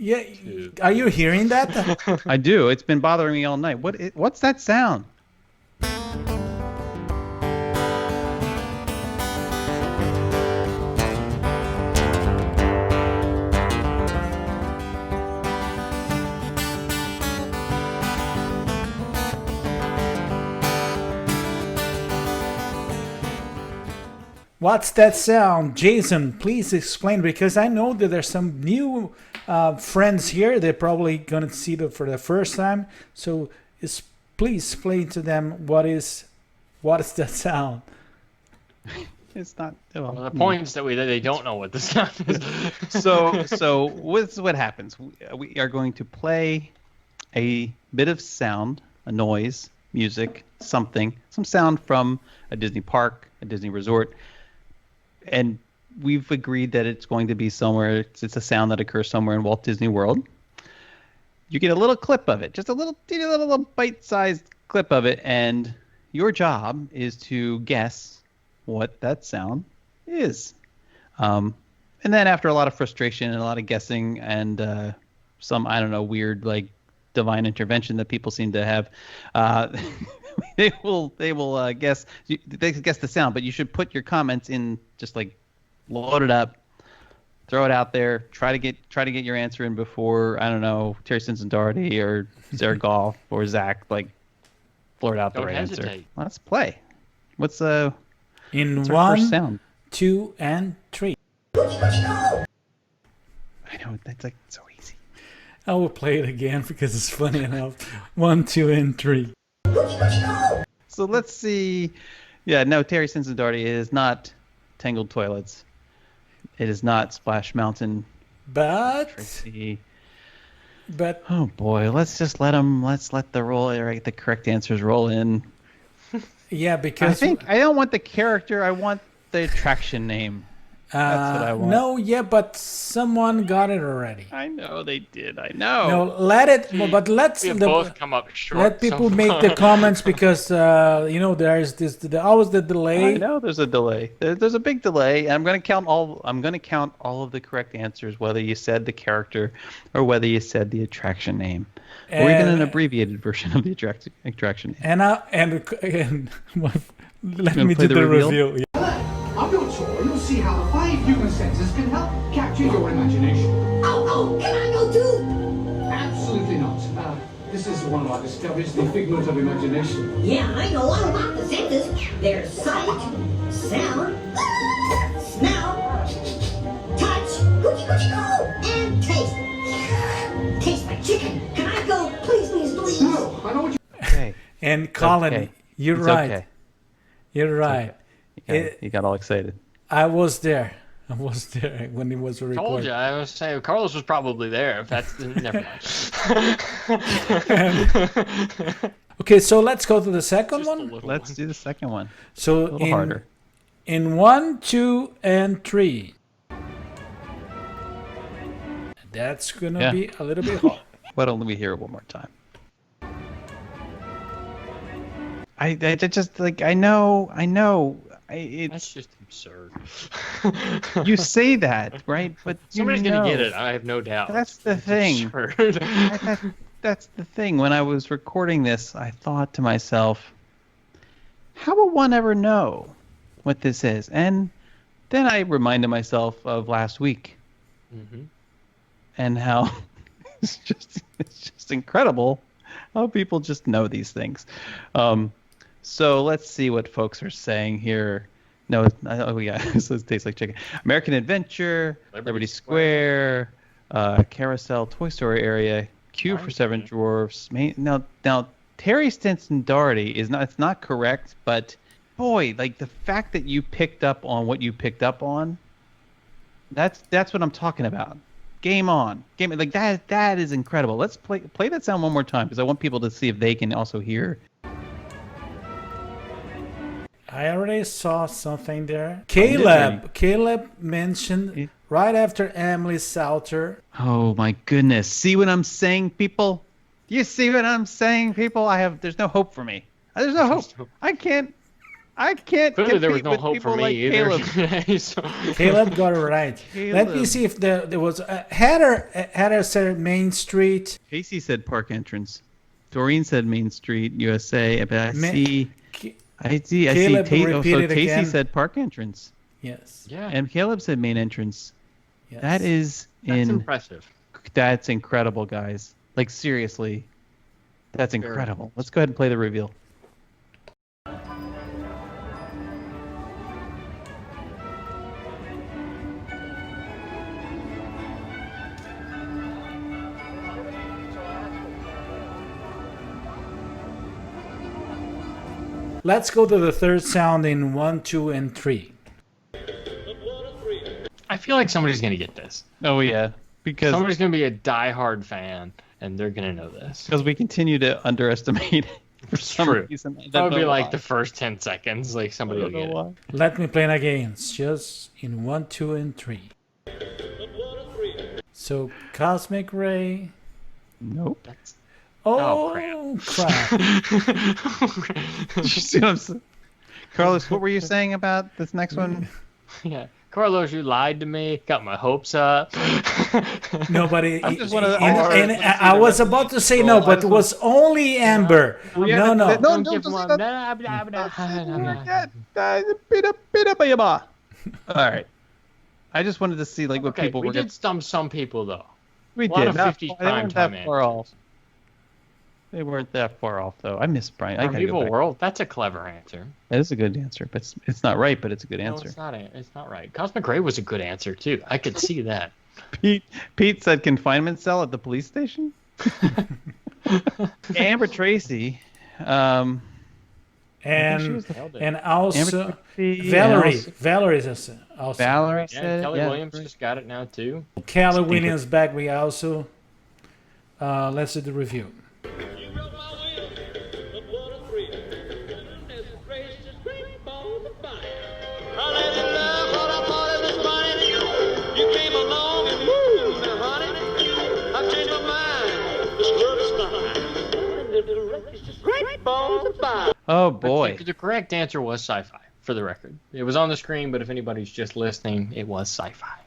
Yeah, are you hearing that? I do. It's been bothering me all night. What's that sound? What's that sound? Jason, please explain, because I know that there's some new friends here. They're probably going to see it for the first time. So please explain to them what is that sound? It's not. Well, the point is that they don't know what the sound is. So this is what happens. We are going to play a bit of sound, a noise, music, some sound from a Disney park, a Disney resort. And we've agreed that it's going to be somewhere. It's a sound that occurs somewhere in Walt Disney World. You get a little clip of it, just a little bite-sized clip of it, and your job is to guess what that sound is. And then after a lot of frustration and a lot of guessing and some, I don't know, weird like divine intervention that people seem to have, they will guess. They guess the sound, but you should put your comments in, just like load it up, throw it out there, try to get your answer in before, I don't know, Terry Stinson Doherty or Sarah Goff or Zach like blurt out the right answer. Let's play. What's our first sound? 2, and 3. I know, that's like so easy. I will play it again because it's funny enough. 1, 2, and 3. So let's see. Yeah, no, Terry Stinson Doherty is not Tangled Toilets. It is not Splash Mountain. But oh boy, let's let the correct answers roll in. Yeah, because I don't want the character. I want the attraction name. That's what I want. No, yeah, but someone got it already. I know they did. I know. No, let's both come up short. Let people make the comments because there's always the delay. I know there's a delay. There's a big delay. And I'm going to count all of the correct answers, whether you said the character or whether you said the attraction name, or even an abbreviated version of the attraction name. And let me do the review. On your tour, you'll see how the 5 human senses can help capture your imagination. Oh, can I go too? Absolutely not. This is one of our discoveries, the figment of imagination. Yeah, I know all about the senses. There's sight, sound, smell, touch, and taste. Taste my chicken. Can I go, please? No, I know what you... Okay. And Collin, okay. You're it's right. Okay. You're right. You got all excited. I was there when it was recorded. Told you. I was saying Carlos was probably there. If that's never mind. Okay, so let's go to the second one. Let's do the second one. So a little harder. In 1, 2, and 3. That's gonna be a little bit hard. Why don't we hear it one more time? I just like I know. That's just absurd. You say that, right? But somebody's gonna get it. I have no doubt. That's the thing. That's the thing. When I was recording this, I thought to myself, how will one ever know what this is? And then I reminded myself of last week, and how it's just incredible how people just know these things. So let's see what folks are saying here. No, so it tastes like chicken. American Adventure, Liberty Square, Carousel, Toy Story area, Q for Seven Dwarfs. Now Terry Stinson Doherty it's not correct, but boy, like the fact that you picked up on what you picked up on, that's what I'm talking about. Game on. Like that is incredible. Let's play that sound one more time because I want people to see if they can also hear. I already saw something there. Caleb mentioned right after Emily Salter. Oh my goodness. See what I'm saying, people? You see what I'm saying, people? There's no hope for me. There's no hope. I can't I can't. Clearly, there was compete no with hope for people me like either Caleb. today. So. Caleb got it right. Let me Caleb. see if there was Heather said Main Street. Casey said park entrance. Doreen said Main Street, USA. But I Ma- see. Ca- I see. Caleb So repeated Casey again. said park entrance, Yes. Yeah, and Caleb said main entrance. Yes. That is that's impressive. That's incredible, guys. Like seriously, that's incredible. Let's go ahead and play the reveal. Let's go to the third sound in 1, 2, and 3. I feel like somebody's gonna get this. Oh yeah, because Somebody's gonna be a diehard fan, and they're gonna know this. we continue to underestimate it for some True. reason. That would be like why. the first 10 seconds. Like somebody I will don't get know it. why. Let me play it again. It's just in 1, 2, and 3. So Cosmic Ray. Nope. That's... Oh, crap. crap. You see what I'm saying? Carlos, what were you saying about this next one? Yeah. Carlos, you lied to me. Got my hopes up. Nobody. I just wanna- and I was about to say no, but it was only Amber. No, no. Don't give say him that. All right. I just wanted to see like what Okay, people we were did going stump some people though. We a lot did. of Not- 50s they prime weren't time that far answers. off. They weren't that far off though. I miss Brian. I From gotta go Evil back. World, that's a clever answer. That is a good answer, but it's not right. But it's a good No, answer. it's not. It's not right. Cosmic Ray was a good answer too. I could see that. Pete said confinement cell at the police station. Amber Tracy. And also Amber Tracy, Valerie. and also- Valerie is also. Valerie Yeah, said Kelly yeah, Williams just got it now too. Kelly Williams back. We also. Let's do the review. You broke my will, but what a thrill. Goodness gracious, great balls of fire. I let you love what I thought it was funny. You came along and woo, now honey, I've changed my mind. This love is fine. Goodness gracious, great balls of fire. Oh boy. The correct answer was sci-fi, for the record. It was on the screen, but if anybody's just listening, it was sci-fi.